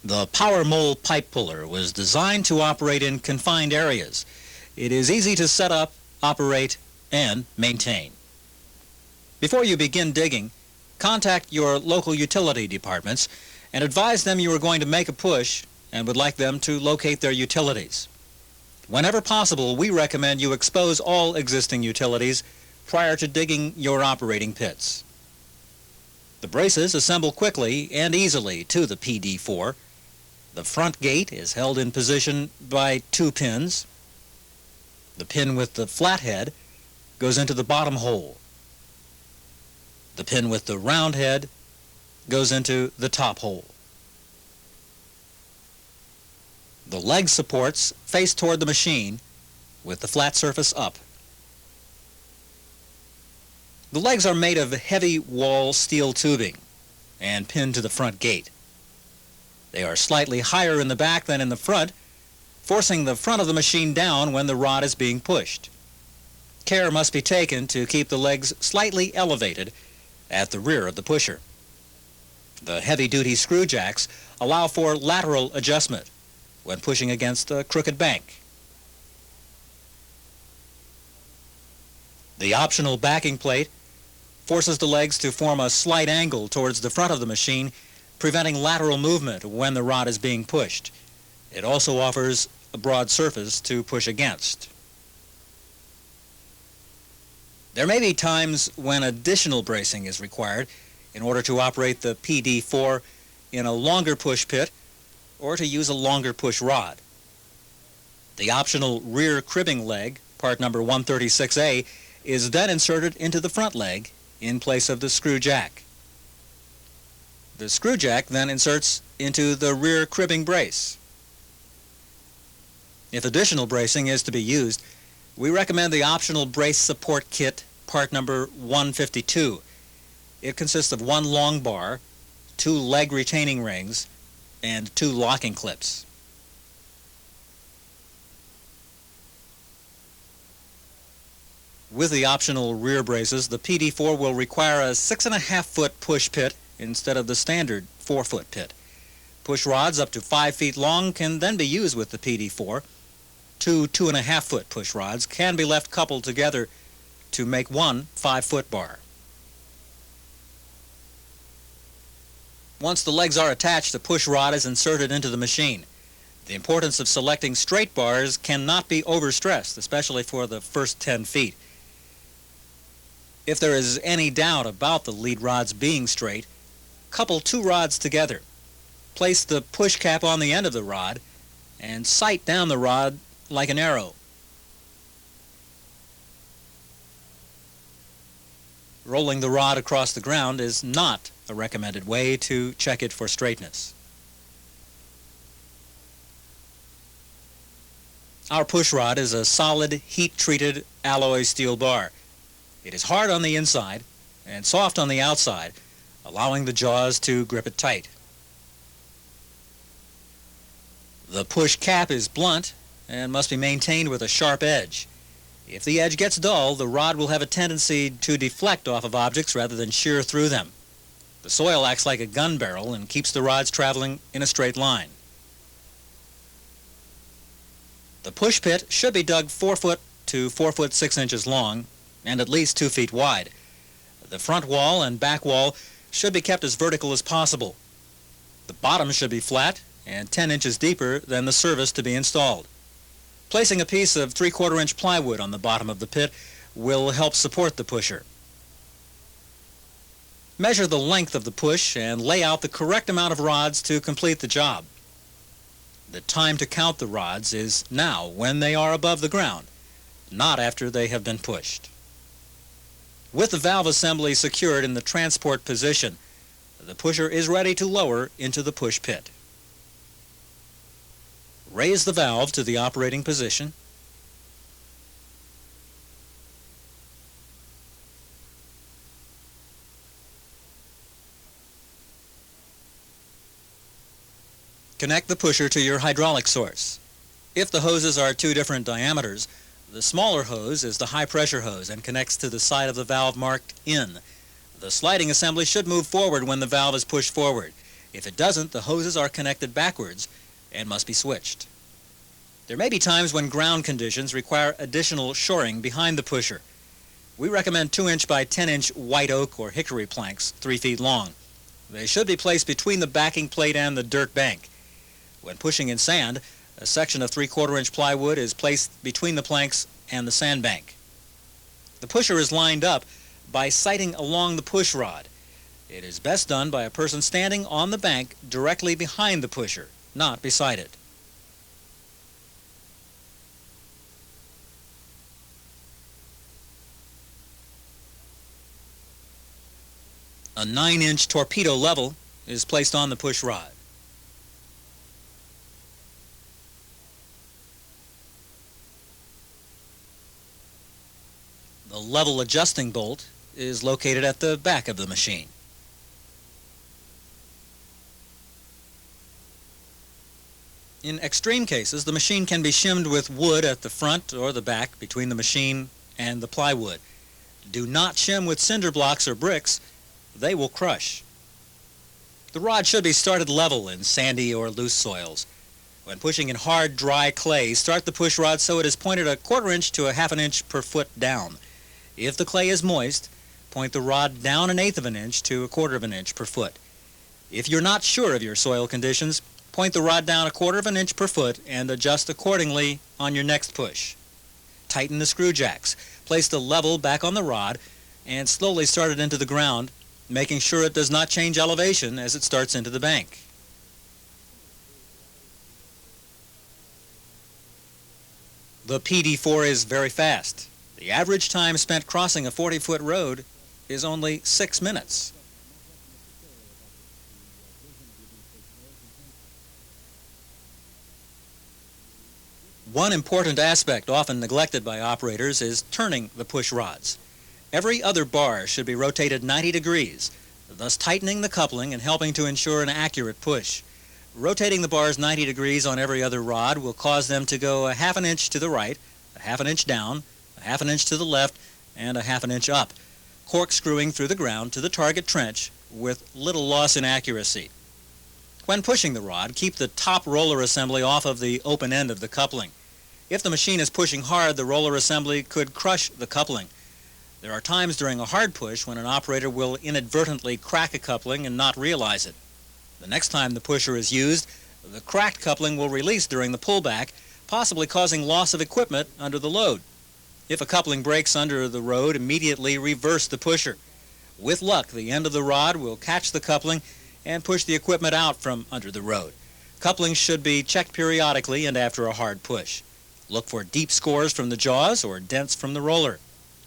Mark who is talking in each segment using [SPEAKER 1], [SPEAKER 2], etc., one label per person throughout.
[SPEAKER 1] The Power Mole pipe puller was designed to operate in confined areas. It is easy to set up, operate, and maintain. Before you begin digging, contact your local utility departments and advise them you are going to make a push and would like them to locate their utilities. Whenever possible, we recommend you expose all existing utilities prior to digging your operating pits. The braces assemble quickly and easily to the PD4. The front gate is held in position by 2 pins. The pin with the flat head goes into the bottom hole. The pin with the round head goes into the top hole. The leg supports face toward the machine with the flat surface up. The legs are made of heavy wall steel tubing and pinned to the front gate. They are slightly higher in the back than in the front, forcing the front of the machine down when the rod is being pushed. Care must be taken to keep the legs slightly elevated at the rear of the pusher. The heavy-duty screw jacks allow for lateral adjustment when pushing against a crooked bank. The optional backing plate forces the legs to form a slight angle towards the front of the machine, preventing lateral movement when the rod is being pushed. It also offers a broad surface to push against. There may be times when additional bracing is required in order to operate the PD4 in a longer push pit or to use a longer push rod. The optional rear cribbing leg, part number 136A, is then inserted into the front leg in place of the screw jack. The screw jack then inserts into the rear cribbing brace. If additional bracing is to be used, we recommend the optional brace support kit, part number 152. It consists of 1 long bar, 2 leg retaining rings, and 2 locking clips. With the optional rear braces, the PD4 will require a 6.5-foot push pit instead of the standard 4-foot pit. Push rods up to 5 feet long can then be used with the PD4. 2 2.5-foot push rods can be left coupled together to make 1 5-foot bar. Once the legs are attached, the push rod is inserted into the machine. The importance of selecting straight bars cannot be overstressed, especially for the first 10 feet. If there is any doubt about the lead rods being straight, couple 2 rods together. Place the push cap on the end of the rod and sight down the rod like an arrow. Rolling the rod across the ground is not a recommended way to check it for straightness. Our push rod is a solid heat-treated alloy steel bar. It is hard on the inside and soft on the outside, allowing the jaws to grip it tight. The push cap is blunt and must be maintained with a sharp edge. If the edge gets dull, the rod will have a tendency to deflect off of objects rather than shear through them. The soil acts like a gun barrel and keeps the rods traveling in a straight line. The push pit should be dug 4 foot to 4 foot 6 inches long and at least 2 feet wide. The front wall and back wall should be kept as vertical as possible. The bottom should be flat and 10 inches deeper than the service to be installed. Placing a piece of 3/4 inch plywood on the bottom of the pit will help support the pusher. Measure the length of the push and lay out the correct amount of rods to complete the job. The time to count the rods is now when they are above the ground, not after they have been pushed. With the valve assembly secured in the transport position, the pusher is ready to lower into the push pit. Raise the valve to the operating position. Connect the pusher to your hydraulic source. If the hoses are 2 different diameters, the smaller hose is the high-pressure hose and connects to the side of the valve marked in. The sliding assembly should move forward when the valve is pushed forward. If it doesn't, the hoses are connected backwards and must be switched. There may be times when ground conditions require additional shoring behind the pusher. We recommend 2-inch by 10-inch white oak or hickory planks 3 feet long. They should be placed between the backing plate and the dirt bank. When pushing in sand, a section of 3/4-inch plywood is placed between the planks and the sandbank. The pusher is lined up by sighting along the push rod. It is best done by a person standing on the bank directly behind the pusher, not beside it. A 9-inch torpedo level is placed on the push rod. The level adjusting bolt is located at the back of the machine. In extreme cases, the machine can be shimmed with wood at the front or the back between the machine and the plywood. Do not shim with cinder blocks or bricks. They will crush. The rod should be started level in sandy or loose soils. When pushing in hard, dry clay, start the push rod so it is pointed 1/4 inch to 1/2 inch per foot down. If the clay is moist, point the rod down 1/8 inch to 1/4 inch per foot. If you're not sure of your soil conditions, point the rod down 1/4 inch per foot and adjust accordingly on your next push. Tighten the screw jacks. Place the level back on the rod and slowly start it into the ground, making sure it does not change elevation as it starts into the bank. The PD4 is very fast. The average time spent crossing a 40-foot road is only 6 minutes. One important aspect often neglected by operators is turning the push rods. Every other bar should be rotated 90 degrees, thus tightening the coupling and helping to ensure an accurate push. Rotating the bars 90 degrees on every other rod will cause them to go 1/2 inch to the right, 1/2 inch down, 1/2 inch to the left, and 1/2 inch up, corkscrewing through the ground to the target trench with little loss in accuracy. When pushing the rod, keep the top roller assembly off of the open end of the coupling. If the machine is pushing hard, the roller assembly could crush the coupling. There are times during a hard push when an operator will inadvertently crack a coupling and not realize it. The next time the pusher is used, the cracked coupling will release during the pullback, possibly causing loss of equipment under the load. If a coupling breaks under the road, immediately reverse the pusher. With luck, the end of the rod will catch the coupling and push the equipment out from under the road. Couplings should be checked periodically and after a hard push. Look for deep scores from the jaws or dents from the roller.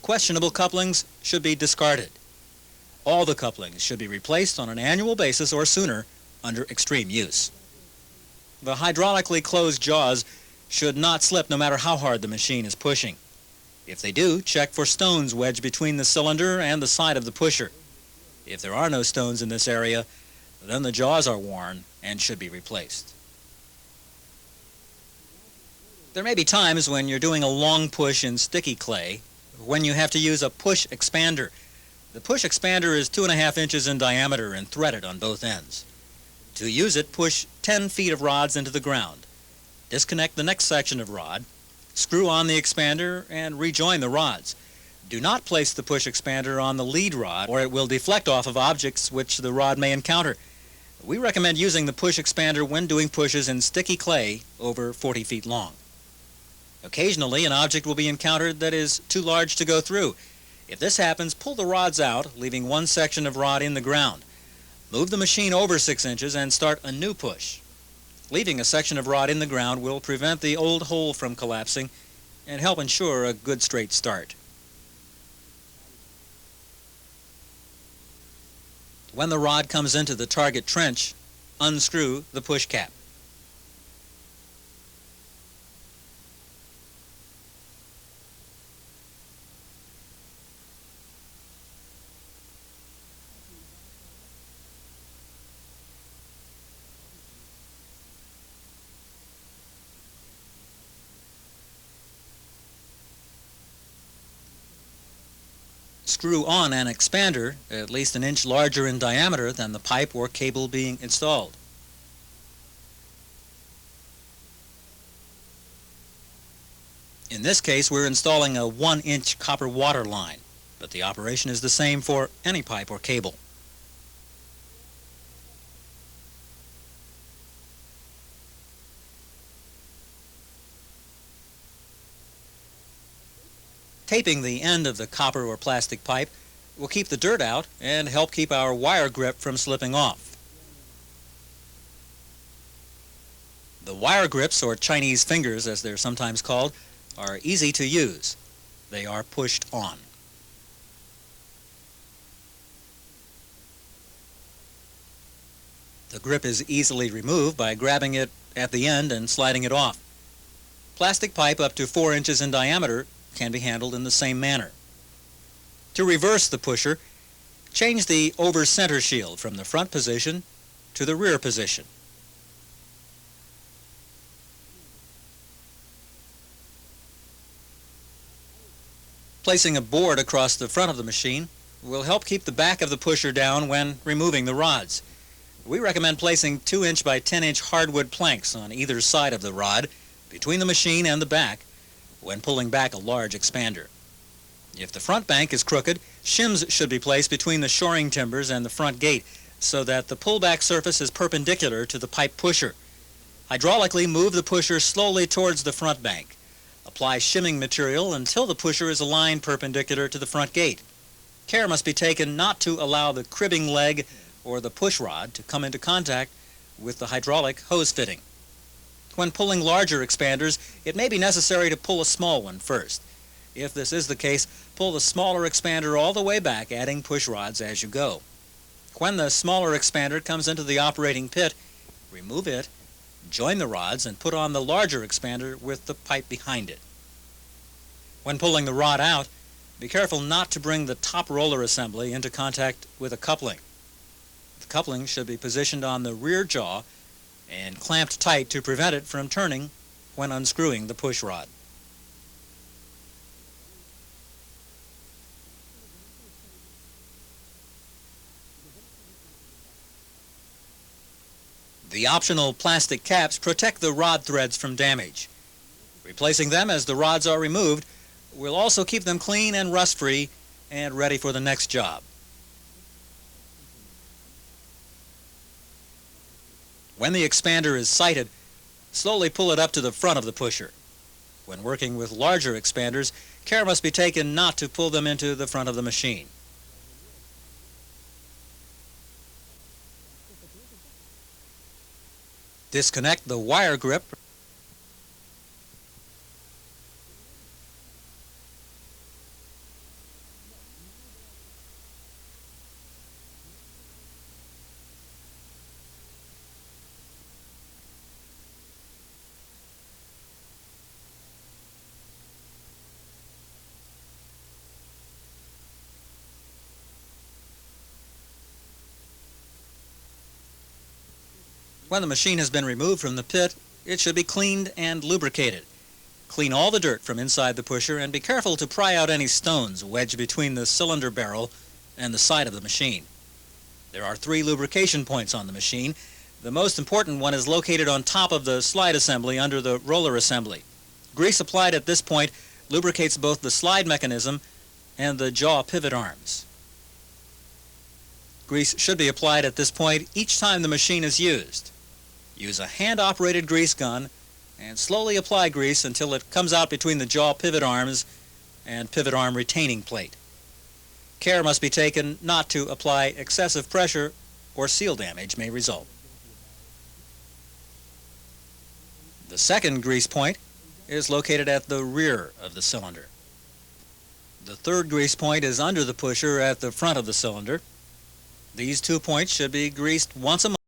[SPEAKER 1] Questionable couplings should be discarded. All the couplings should be replaced on an annual basis or sooner under extreme use. The hydraulically closed jaws should not slip no matter how hard the machine is pushing. If they do, check for stones wedged between the cylinder and the side of the pusher. If there are no stones in this area, then the jaws are worn and should be replaced. There may be times when you're doing a long push in sticky clay when you have to use a push expander. The push expander is 2.5 inches in diameter and threaded on both ends. To use it, push 10 feet of rods into the ground. Disconnect the next section of rod, screw on the expander, and rejoin the rods. Do not place the push expander on the lead rod or it will deflect off of objects which the rod may encounter. We recommend using the push expander when doing pushes in sticky clay over 40 feet long. Occasionally, an object will be encountered that is too large to go through. If this happens, pull the rods out, leaving one section of rod in the ground. Move the machine over 6 inches and start a new push. Leaving a section of rod in the ground will prevent the old hole from collapsing and help ensure a good straight start. When the rod comes into the target trench, unscrew the push cap. screw on an expander at least an inch larger in diameter than the pipe or cable being installed. In this case, we're installing a 1-inch copper water line, but the operation is the same for any pipe or cable. Taping the end of the copper or plastic pipe will keep the dirt out and help keep our wire grip from slipping off. The wire grips, or Chinese fingers as they're sometimes called, are easy to use. They are pushed on. The grip is easily removed by grabbing it at the end and sliding it off. Plastic pipe up to 4 inches in diameter can be handled in the same manner. To reverse the pusher, change the over-center shield from the front position to the rear position. Placing a board across the front of the machine will help keep the back of the pusher down when removing the rods. We recommend placing 2-inch by 10-inch hardwood planks on either side of the rod between the machine and the back when pulling back a large expander. If the front bank is crooked, shims should be placed between the shoring timbers and the front gate so that the pullback surface is perpendicular to the pipe pusher. Hydraulically move the pusher slowly towards the front bank. Apply shimming material until the pusher is aligned perpendicular to the front gate. Care must be taken not to allow the cribbing leg or the push rod to come into contact with the hydraulic hose fitting. When pulling larger expanders, it may be necessary to pull a small one first. If this is the case, pull the smaller expander all the way back, adding push rods as you go. When the smaller expander comes into the operating pit, remove it, join the rods, and put on the larger expander with the pipe behind it. When pulling the rod out, be careful not to bring the top roller assembly into contact with a coupling. The coupling should be positioned on the rear jaw and clamped tight to prevent it from turning when unscrewing the push rod. The optional plastic caps protect the rod threads from damage. Replacing them as the rods are removed will also keep them clean and rust-free and ready for the next job. When the expander is sighted, slowly pull it up to the front of the pusher. When working with larger expanders, care must be taken not to pull them into the front of the machine. Disconnect the wire grip. When the machine has been removed from the pit, it should be cleaned and lubricated. Clean all the dirt from inside the pusher and be careful to pry out any stones wedged between the cylinder barrel and the side of the machine. There are 3 lubrication points on the machine. The most important one is located on top of the slide assembly under the roller assembly. Grease applied at this point lubricates both the slide mechanism and the jaw pivot arms. Grease should be applied at this point each time the machine is used. Use a hand-operated grease gun and slowly apply grease until it comes out between the jaw pivot arms and pivot arm retaining plate. Care must be taken not to apply excessive pressure or seal damage may result. The second grease point is located at the rear of the cylinder. The third grease point is under the pusher at the front of the cylinder. These 2 points should be greased once a month.